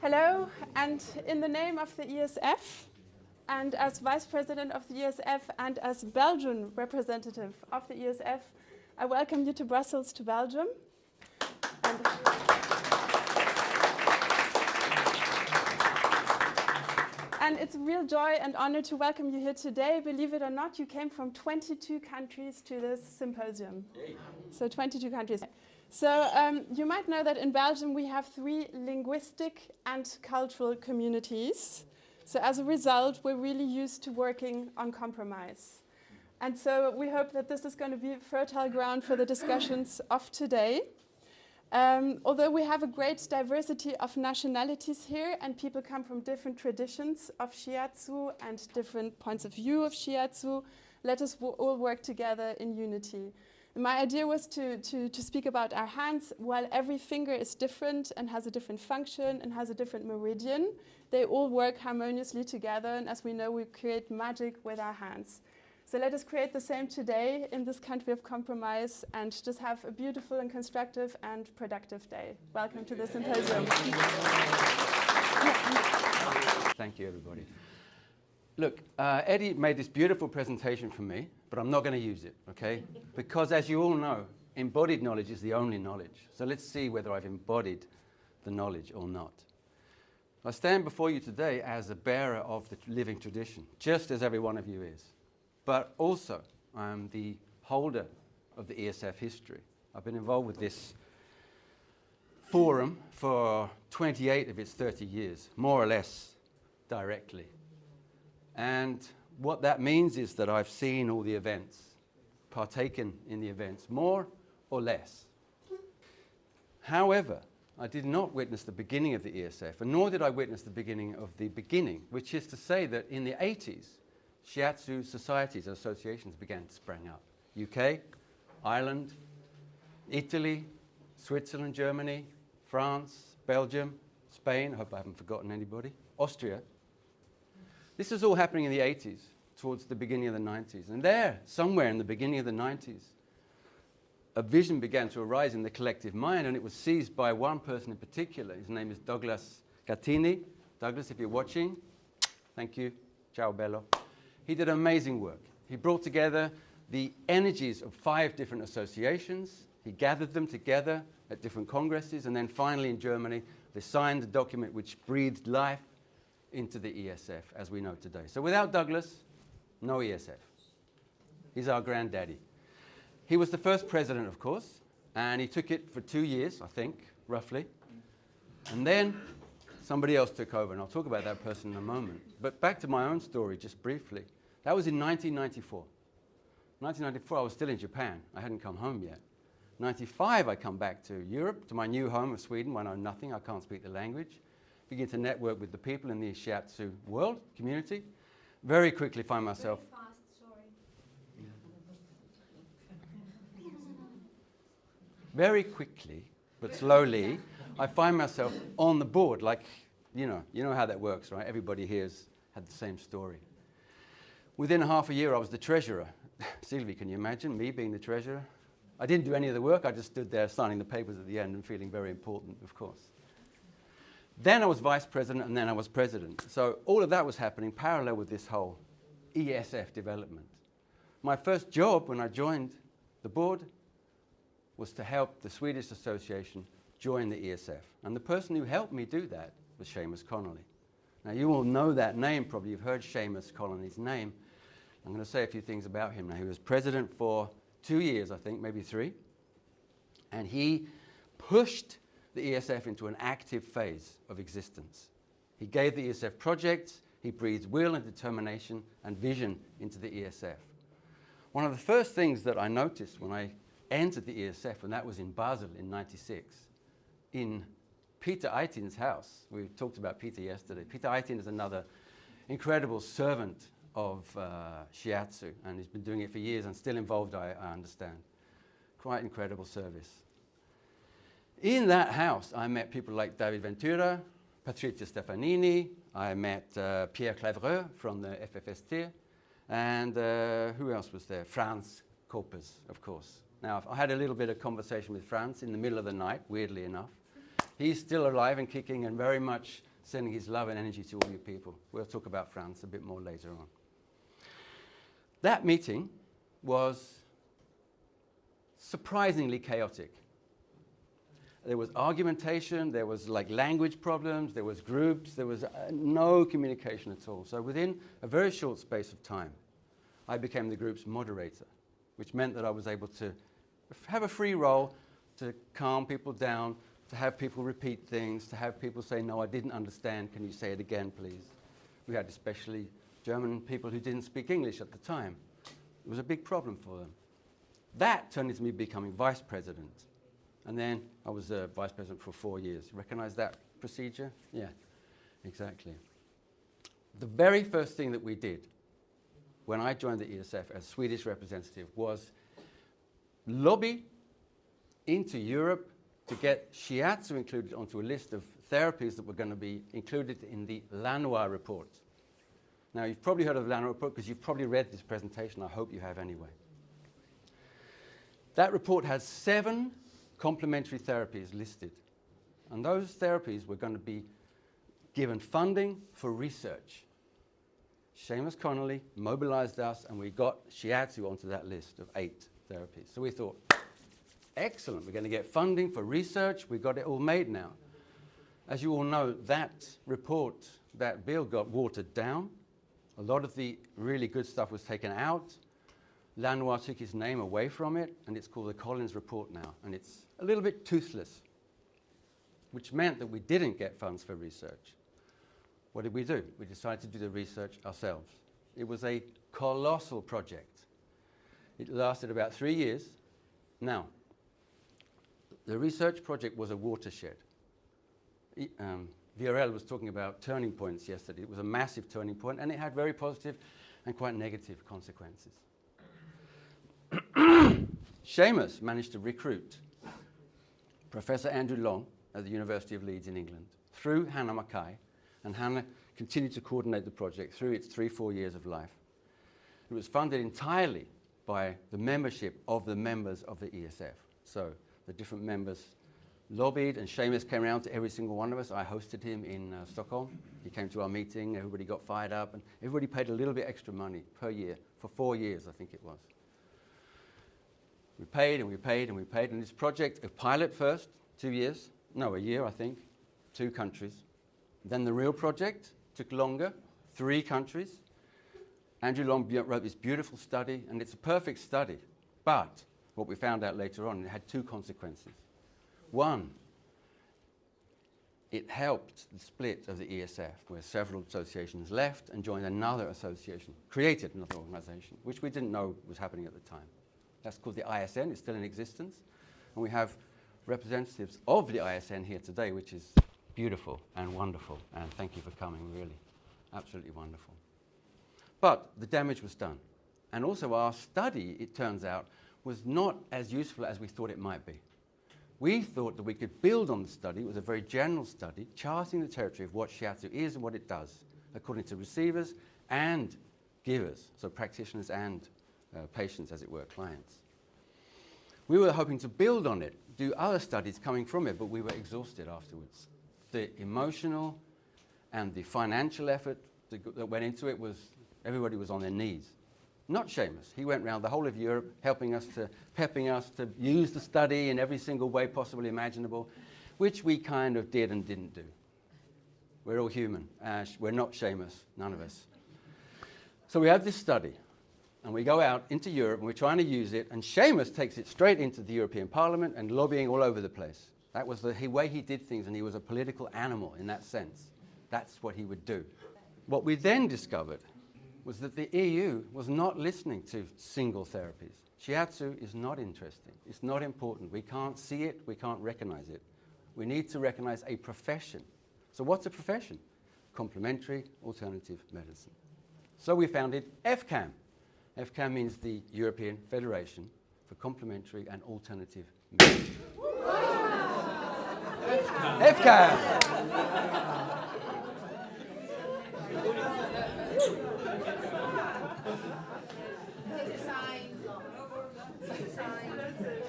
Hello, and in the name of the ESF, and as Vice President of the ESF and as Belgian representative of the ESF, I welcome you to Brussels, to Belgium. And it's a real joy and honor to welcome you here today. Believe it or not, you came from 22 countries to this symposium. Yay. So 22 countries. So you might know that in Belgium we have 3 linguistic and cultural communities. So as a result, we're really used to working on compromise. And so we hope that this is going to be fertile ground for the discussions of today. Although we have a great diversity of nationalities here and people come from different traditions of Shiatsu and different points of view of Shiatsu, let us all work together in unity. My idea was to speak about our hands. While every finger is different and has a different function and has a different meridian, they all work harmoniously together, and as we know, we create magic with our hands. So let us create the same today in this country of compromise and just have a beautiful and constructive and productive day. Welcome to the symposium. Thank you, everybody. Look, Eddie made this beautiful presentation for me, but I'm not going to use it, okay? Because as you all know, embodied knowledge is the only knowledge. So let's see whether I've embodied the knowledge or not. I stand before you today as a bearer of the living tradition, just as every one of you is. But also, I'm the holder of the ESF history. I've been involved with this forum for 28 of its 30 years, more or less directly. And what that means is that I've seen all the events, partaken in the events, more or less. However, I did not witness the beginning of the ESF, and nor did I witness the beginning of the beginning, which is to say that in the 80s, Shiatsu societies and associations began to spring up. UK, Ireland, Italy, Switzerland, Germany, France, Belgium, Spain, I hope I haven't forgotten anybody, Austria. This is all happening in the 80s, towards the beginning of the 90s. And there, somewhere in the beginning of the 90s, a vision began to arise in the collective mind, and it was seized by one person in particular. His name is Douglas Gattini. Douglas, if you're watching, thank you. Ciao, bello. He did amazing work. He brought together the energies of 5 different associations. He gathered them together at different congresses, and then finally in Germany, they signed a document which breathed life into the ESF as we know today. So without Douglas, no ESF. He's our granddaddy. He was the first president, of course, and he took it for 2 years, I think, roughly. And then somebody else took over, and I'll talk about that person in a moment. But back to my own story, just briefly. That was in 1994. 1994, I was still in Japan. I hadn't come home yet. 95, I come back to Europe, to my new home of Sweden, where I know nothing. I can't speak the language. Begin to network with the people in the Shiatsu world, community. Very quickly find myself... Very fast, sorry. Very quickly, but slowly, I find myself on the board, like, you know how that works, right? Everybody here's had the same story. Within half a year, I was the treasurer. Sylvie, can you imagine me being the treasurer? I didn't do any of the work. I just stood there signing the papers at the end and feeling very important, of course. Then I was vice president, and then I was president. So all of that was happening parallel with this whole ESF development. My first job when I joined the board was to help the Swedish association join the ESF. And the person who helped me do that was Seamus Connolly. Now, you all know that name, probably. You've heard Seamus Connolly's name. I'm going to say a few things about him now. He was president for 2 years, I think, maybe 3. And he pushed the ESF into an active phase of existence. He gave the ESF projects, he breathed will and determination and vision into the ESF. One of the first things that I noticed when I entered the ESF, and that was in Basel in '96, in Peter Eitin's house. We talked about Peter yesterday. Peter Eitin is another incredible servant of Shiatsu, and he's been doing it for years and still involved, I understand. Quite incredible service. In that house, I met people like David Ventura, Patrizia Stefanini, I met Pierre Clavreux from the FFST, and who else was there? Franz Koppers, of course. Now, I had a little bit of conversation with Franz in the middle of the night, weirdly enough. He's still alive and kicking and very much sending his love and energy to all you people. We'll talk about France a bit more later on. That meeting was surprisingly chaotic. There was argumentation, there was like language problems, there was groups, there was no communication at all. So within a very short space of time, I became the group's moderator, which meant that I was able to have a free role to calm people down, to have people repeat things, to have people say, no, I didn't understand, can you say it again, please? We had especially German people who didn't speak English at the time. It was a big problem for them. That turned into me becoming vice president. And then I was vice president for 4 years. Recognize that procedure? Yeah, exactly. The very first thing that we did when I joined the ESF as Swedish representative was lobby into Europe to get Shiatsu included onto a list of therapies that were going to be included in the Lanois report. Now, you've probably heard of the Lanois report because you've probably read this presentation. I hope you have anyway. That report has 7 complementary therapies listed. And those therapies were going to be given funding for research. Seamus Connolly mobilized us, and we got Shiatsu onto that list of 8 therapies. So we thought, excellent, we're going to get funding for research. We've got it all made now. As you all know, that report, that bill got watered down. A lot of the really good stuff was taken out. Lanois took his name away from it, and it's called the Collins Report now. And it's a little bit toothless, which meant that we didn't get funds for research. What did we do? We decided to do the research ourselves. It was a colossal project. It lasted about 3 years. Now, the research project was a watershed. VRL was talking about turning points yesterday. It was a massive turning point, and it had very positive and quite negative consequences. Seamus managed to recruit Professor Andrew Long at the University of Leeds in England through Hannah Mackay, and Hannah continued to coordinate the project through its 3-4 years of life. It was funded entirely by the membership of the members of the ESF. So the different members lobbied, and Seamus came around to every single one of us. I hosted him in Stockholm. He came to our meeting, everybody got fired up, and everybody paid a little bit extra money per year, for 4 years, I think it was. We paid and we paid and we paid, and this project, a pilot first, 2 years, no, a year I think, 2 countries. Then the real project took longer, 3 countries. Andrew Long wrote this beautiful study, and it's a perfect study. But what we found out later on, it had 2 consequences. One, it helped the split of the ESF, where several associations left and joined another association, created another organization, which we didn't know was happening at the time. That's called the ISN, it's still in existence. And we have representatives of the ISN here today, which is beautiful and wonderful. And thank you for coming, really, absolutely wonderful. But the damage was done. And also our study, it turns out, was not as useful as we thought it might be. We thought that we could build on the study. It was a very general study, charting the territory of what Shiatsu is and what it does, according to receivers and givers, so practitioners and patients, as it were, clients. We were hoping to build on it, do other studies coming from it, but we were exhausted afterwards. The emotional and the financial effort that went into it was, everybody was on their knees. Not Seamus. He went around the whole of Europe pepping us to use the study in every single way possibly imaginable, which we kind of did and didn't do. We're all human. We're not Seamus, none of us. So we have this study, and we go out into Europe, and we're trying to use it, and Seamus takes it straight into the European Parliament and lobbying all over the place. That was the way he did things, and he was a political animal in that sense. That's what he would do. What we then discovered was that the EU was not listening to single therapies. Shiatsu is not interesting. It's not important. We can't see it. We can't recognize it. We need to recognize a profession. So what's a profession? Complementary alternative medicine. So we founded EFCAM. EFCAM means the European Federation for Complementary and Alternative Medicine. EFCAM!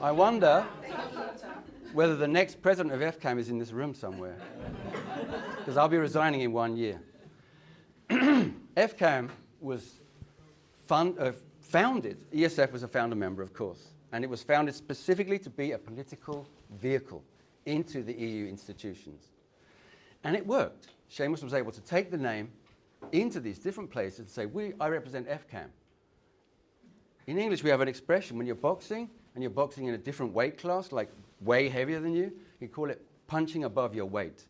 I wonder whether the next president of EFCAM is in this room somewhere. because I'll be resigning in 1 year. FCAM was founded, ESF was a founder member, of course, and it was founded specifically to be a political vehicle into the EU institutions. And it worked. Seamus was able to take the name into these different places and say, I represent FCAM. In English, we have an expression when you're boxing, and you're boxing in a different weight class, like way heavier than you call it punching above your weight.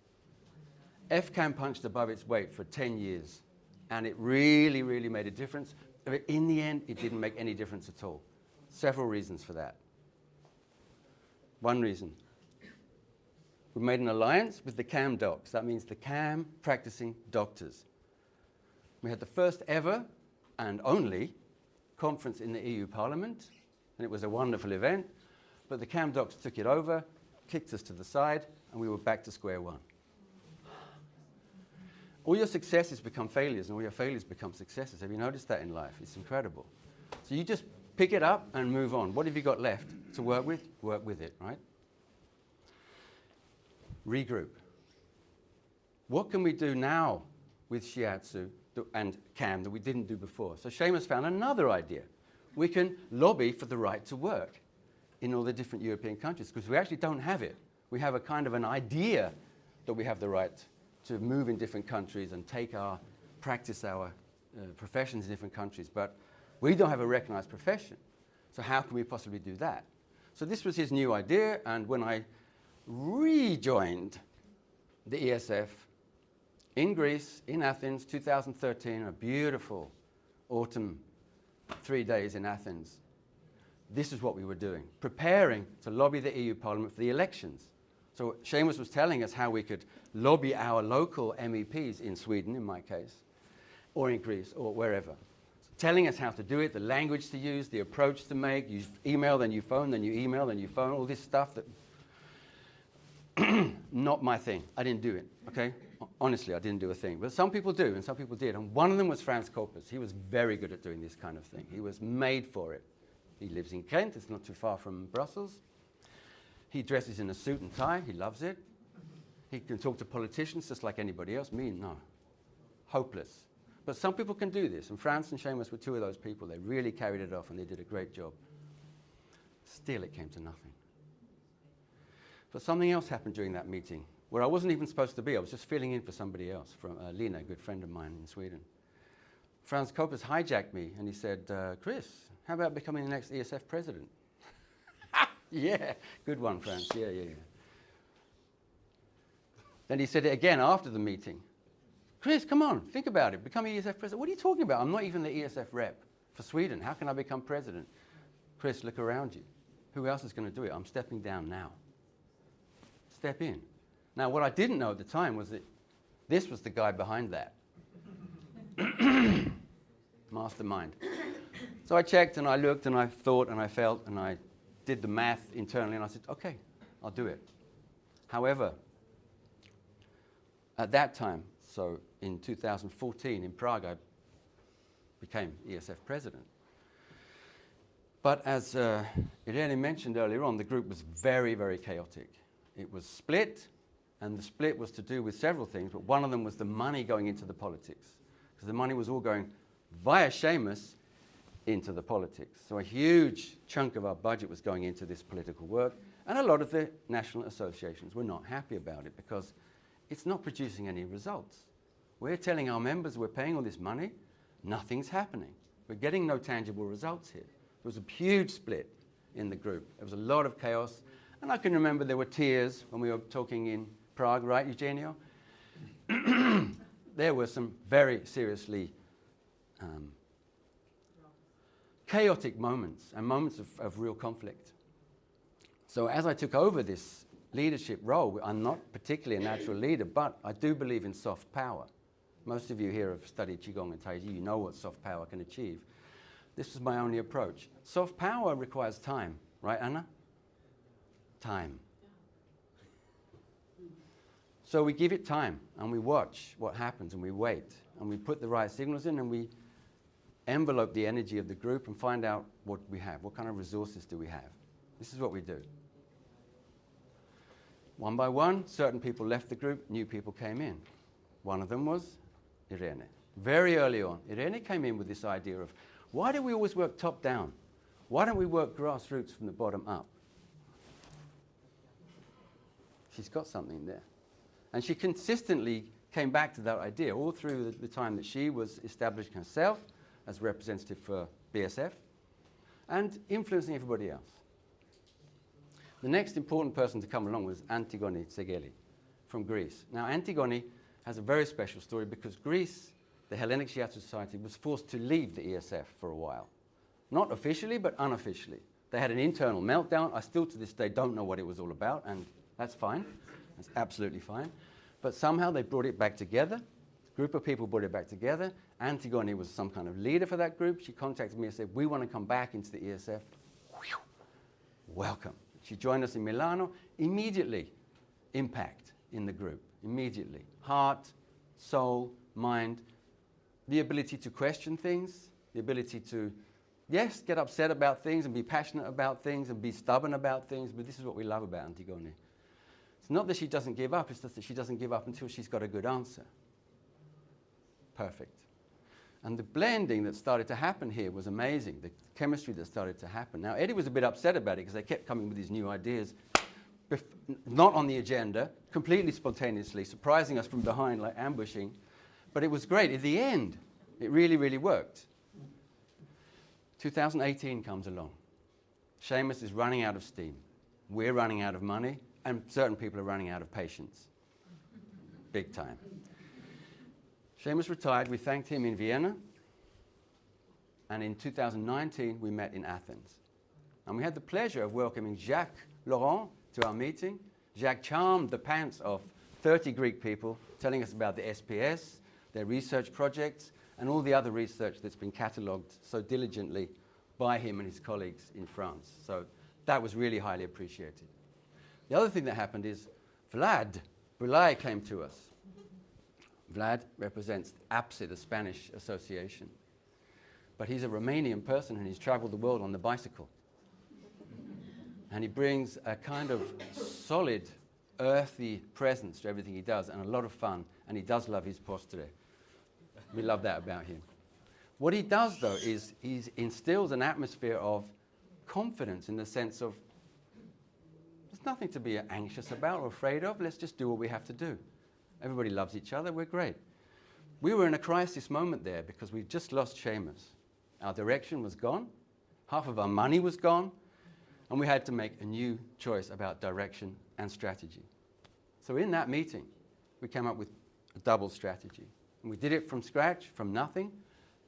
FCAM punched above its weight for 10 years, and it really, really made a difference. But in the end, it didn't make any difference at all. Several reasons for that. One reason. We made an alliance with the CAM docs. That means the CAM practicing doctors. We had the first ever and only conference in the EU Parliament, and it was a wonderful event, but the CAM docs took it over, kicked us to the side, and we were back to square one. All your successes become failures, and all your failures become successes. Have you noticed that in life? It's incredible. So you just pick it up and move on. What have you got left to work with? Work with it, right? Regroup. What can we do now with Shiatsu and CAM that we didn't do before? So Seamus found another idea. We can lobby for the right to work in all the different European countries, because we actually don't have it. We have a kind of an idea that we have the right to move in different countries and practice our professions in different countries, but we don't have a recognized profession. So how can we possibly do that? So this was his new idea, and when I rejoined the ESF in Greece, in Athens, 2013, a beautiful autumn 3 days in Athens, this is what we were doing, preparing to lobby the EU Parliament for the elections. So Seamus was telling us how we could lobby our local MEPs in Sweden, in my case, or in Greece, or wherever. So telling us how to do it, the language to use, the approach to make, you email, then you phone, then you email, then you phone, all this stuff that... Not my thing. I didn't do it, okay? Honestly, I didn't do a thing. But some people do, and some people did. And one of them was Frans Koppers. He was very good at doing this kind of thing. He was made for it. He lives in Kent. It's not too far from Brussels. He dresses in a suit and tie. He loves it. He can talk to politicians just like anybody else. Me, no. Hopeless. But some people can do this. And Frans and Seamus were two of those people. They really carried it off, and they did a great job. Still, it came to nothing. But something else happened during that meeting, where I wasn't even supposed to be. I was just filling in for somebody else, from Lina, a good friend of mine in Sweden. Frans Koppers hijacked me, and he said, Chris, how about becoming the next ESF president? Yeah, good one, Frans. Yeah. Then he said it again after the meeting. Chris, come on, think about it. Become ESF president. What are you talking about? I'm not even the ESF rep for Sweden. How can I become president? Chris, look around you. Who else is going to do it? I'm stepping down now. Step in. Now, what I didn't know at the time was that this was the guy behind that. Mastermind. So I checked and I looked and I thought and I felt and I did the math internally and I said, okay, I'll do it. However, at that time, so in 2014 in Prague, I became ESF president. But as Irene mentioned earlier on, the group was very, very chaotic. It was split, and the split was to do with several things, but one of them was the money going into the politics, because the money was all going via Seamus into the politics. So a huge chunk of our budget was going into this political work, and a lot of the national associations were not happy about it because it's not producing any results. We're telling our members we're paying all this money, nothing's happening. We're getting no tangible results here. There was a huge split in the group. There was a lot of chaos. And I can remember there were tears when we were talking in Prague, right, Eugenio? There were some very seriously chaotic moments and moments of real conflict. So as I took over this leadership role, I'm not particularly a natural leader, but I do believe in soft power. Most of you here have studied Qigong and Tai Chi. You know what soft power can achieve. This was my only approach. Soft power requires time, right, Anna? Time. So we give it time, and we watch what happens, and we wait, and we put the right signals in, and we envelope the energy of the group and find out what we have. What kind of resources do we have? This is what we do. One by one, certain people left the group, new people came in. One of them was Irene. Very early on, Irene came in with this idea of, why do we always work top down? Why don't we work grassroots from the bottom up? She's got something there. And she consistently came back to that idea all through the time that she was establishing herself as representative for BSF and influencing everybody else. The next important person to come along was Antigone Tsegeli from Greece. Now, Antigone has a very special story because Greece, the Hellenic Shiatsu Society, was forced to leave the ESF for a while. Not officially, but unofficially. They had an internal meltdown. I still to this day don't know what it was all about, and that's fine. That's absolutely fine. But somehow they brought it back together. A group of people brought it back together. Antigone was some kind of leader for that group. She contacted me and said, we want to come back into the ESF. Whew. Welcome. She joined us in Milano. Immediately, impact in the group. Immediately. Heart, soul, mind, the ability to question things, the ability to, yes, get upset about things and be passionate about things and be stubborn about things, but this is what we love about Antigone. It's not that she doesn't give up, it's just that she doesn't give up until she's got a good answer. Perfect. And the blending that started to happen here was amazing, the chemistry that started to happen. Now, Eddie was a bit upset about it because they kept coming with these new ideas, not on the agenda, completely spontaneously, surprising us from behind, like ambushing. But it was great. In the end, it really, really worked. 2018 comes along. Seamus is running out of steam. We're running out of money, and certain people are running out of patience. Big time. Seamus retired. We thanked him in Vienna. And in 2019, we met in Athens. And we had the pleasure of welcoming Jacques Laurent to our meeting. Jacques charmed the pants off 30 Greek people, telling us about the SPS, their research projects, and all the other research that's been catalogued so diligently by him and his colleagues in France. So that was really highly appreciated. The other thing that happened is Vlad Bulai came to us. Vlad represents APSI, the Spanish association. But he's a Romanian person and he's traveled the world on the bicycle. And he brings a kind of solid, earthy presence to everything he does and a lot of fun, and he does love his posture. We love that about him. What he does, though, is he instills an atmosphere of confidence in the sense of there's nothing to be anxious about or afraid of. Let's just do what we have to do. Everybody loves each other. We're great. We were in a crisis moment there because we just lost Seamus. Our direction was gone. Half of our money was gone. And we had to make a new choice about direction and strategy. So in that meeting, we came up with a double strategy. And we did it from scratch, from nothing.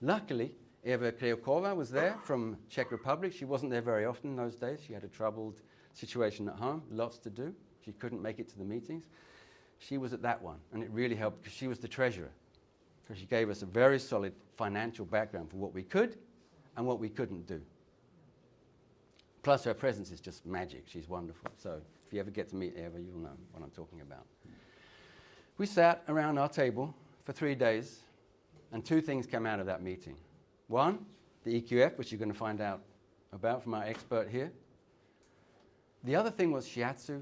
Luckily, Eva Kryokova was there from Czech Republic. She wasn't there very often in those days. She had a troubled situation at home, lots to do. She couldn't make it to the meetings. She was at that one, and it really helped because she was the treasurer. So she gave us a very solid financial background for what we could and what we couldn't do. Plus, her presence is just magic. She's wonderful. So if you ever get to meet Eva, you'll know what I'm talking about. We sat around our table for 3 days, and 2 things came out of that meeting. One, the EQF, which you're going to find out about from our expert here. The other thing was Shiatsu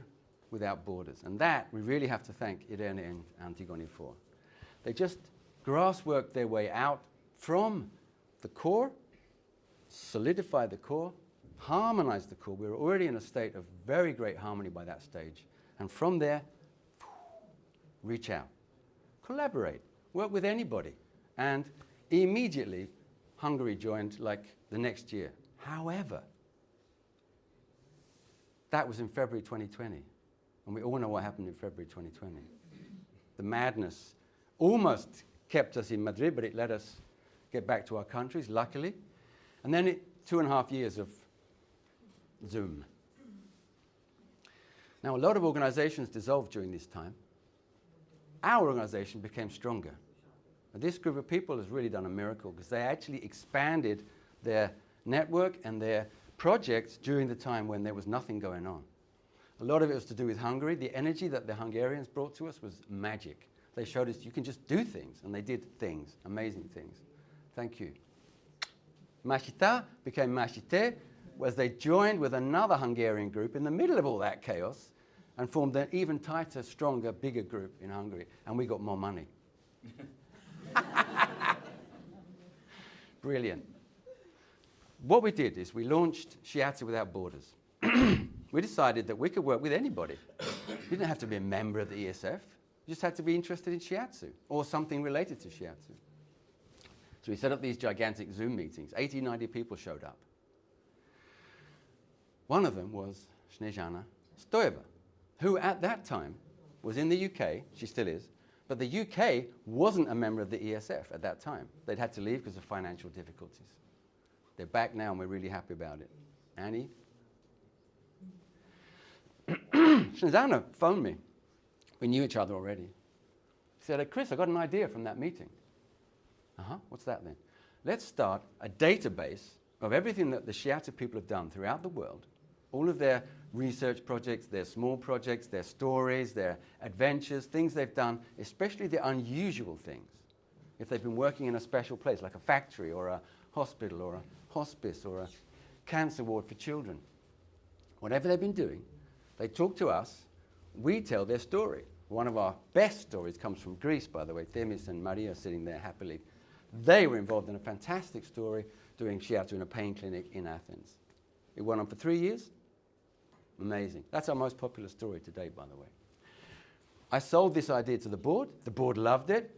without borders, and that we really have to thank Irene and Antigone for. They just grass-worked their way out from the core, solidified the core, harmonized the core. We were already in a state of very great harmony by that stage. And from there, reach out, collaborate, work with anybody. And immediately, Hungary joined like the next year. However, that was in February 2020. And we all know what happened in February 2020. The madness almost kept us in Madrid, but it let us get back to our countries, luckily. And then 2.5 years of Zoom. Now, a lot of organizations dissolved during this time. Our organization became stronger. And this group of people has really done a miracle because they actually expanded their network and their projects during the time when there was nothing going on. A lot of it was to do with Hungary. The energy that the Hungarians brought to us was magic. They showed us you can just do things, and they did things, amazing things. Thank you. Mashita became Mashite, as they joined with another Hungarian group in the middle of all that chaos, and formed an even tighter, stronger, bigger group in Hungary, and we got more money. Brilliant. What we did is we launched Shiatsu Without Borders. We decided that we could work with anybody. You didn't have to be a member of the ESF. You just had to be interested in Shiatsu or something related to Shiatsu. So we set up these gigantic Zoom meetings. 80, 90 people showed up. One of them was Snezhana Stoeva, who at that time was in the UK, she still is, but the UK wasn't a member of the ESF at that time. They'd had to leave because of financial difficulties. They're back now and we're really happy about it. Annie? Snezhana phoned me. We knew each other already. She said, Chris, I got an idea from that meeting. What's that then? Let's start a database of everything that the Shiatsu people have done throughout the world, all of their research projects, their small projects, their stories, their adventures, things they've done, especially the unusual things. If they've been working in a special place, like a factory or a hospital or a hospice or a cancer ward for children. Whatever they've been doing, they talk to us, we tell their story. One of our best stories comes from Greece, by the way. Themis and Maria sitting there happily. They were involved in a fantastic story doing Shiatsu in a pain clinic in Athens. It went on for 3 years. Amazing. That's our most popular story to date, by the way. I sold this idea to the board. The board loved it.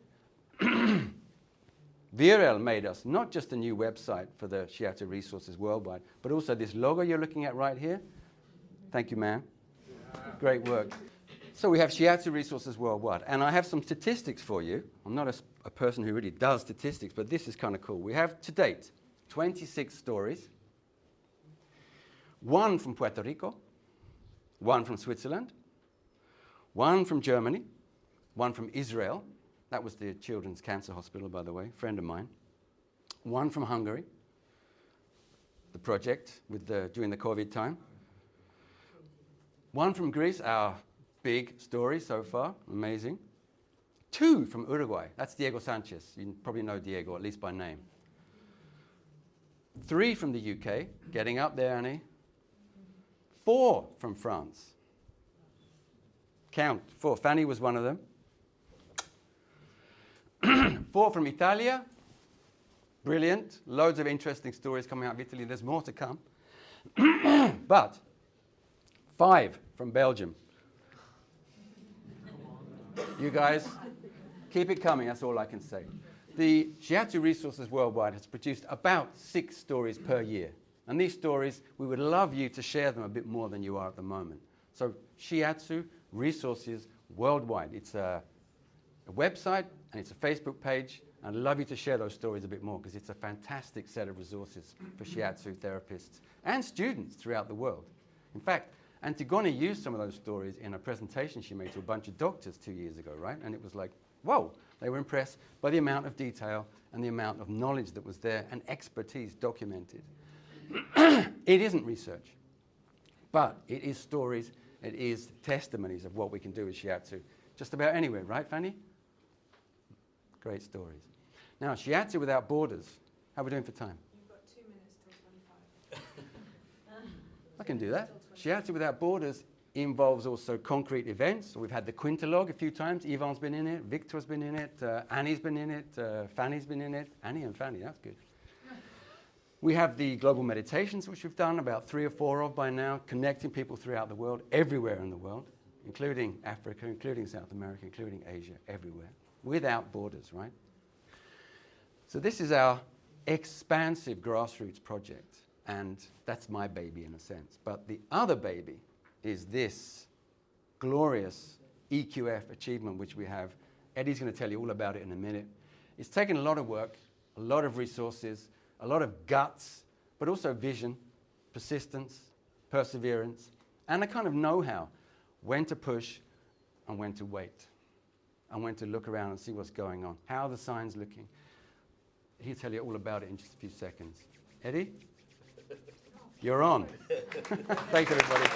Virel made us not just a new website for the Shiatsu resources worldwide, but also this logo you're looking at right here. Thank you, man. Great work. So we have Shiatsu resources worldwide. And I have some statistics for you. I'm not a person who really does statistics, but this is kind of cool. We have, to date, 26 stories. 1 from Puerto Rico, 1 from Switzerland, 1 from Germany, 1 from Israel. That was the Children's Cancer Hospital, by the way, friend of mine. 1 from Hungary, the project during the COVID time. 1 from Greece, our big story so far, amazing. 2 from Uruguay, that's Diego Sanchez. You probably know Diego, at least by name. 3 from the UK, getting up there, Annie. 4 from France. Count, 4. Fanny was one of them. 4 from Italia. Brilliant. Loads of interesting stories coming out of Italy. There's more to come. But 5 from Belgium. You guys, keep it coming. That's all I can say. The Shiatsu Resources Worldwide has produced about 6 stories per year. And these stories, we would love you to share them a bit more than you are at the moment. So Shiatsu Resources Worldwide. It's a website and it's a Facebook page. And I'd love you to share those stories a bit more because it's a fantastic set of resources for Shiatsu therapists and students throughout the world. In fact, Antigone used some of those stories in a presentation she made to a bunch of doctors 2 years ago, right? And it was like, whoa, they were impressed by the amount of detail and the amount of knowledge that was there and expertise documented. It isn't research, but it is stories, it is testimonies of what we can do with Shiatsu just about anywhere, right, Fanny? Great stories. Now, Shiatsu Without Borders, how are we doing for time? You've got 2 minutes till 25. I can do that. Shiatsu Without Borders involves also concrete events. So we've had the Quintalog a few times. Yvonne's been in it, Victor's been in it, Annie's been in it, Fanny's been in it. Annie and Fanny, that's good. We have the global meditations, which we've done about 3 or 4 of by now, connecting people throughout the world, everywhere in the world, including Africa, including South America, including Asia, everywhere, without borders, right? So this is our expansive grassroots project, and that's my baby in a sense. But the other baby is this glorious EQF achievement, which we have. Eddie's going to tell you all about it in a minute. It's taken a lot of work, a lot of resources, a lot of guts, but also vision, persistence, perseverance, and a kind of know-how, when to push and when to wait, and when to look around and see what's going on. How are the signs looking? He'll tell you all about it in just a few seconds. Eddie? You're on. Thanks, everybody.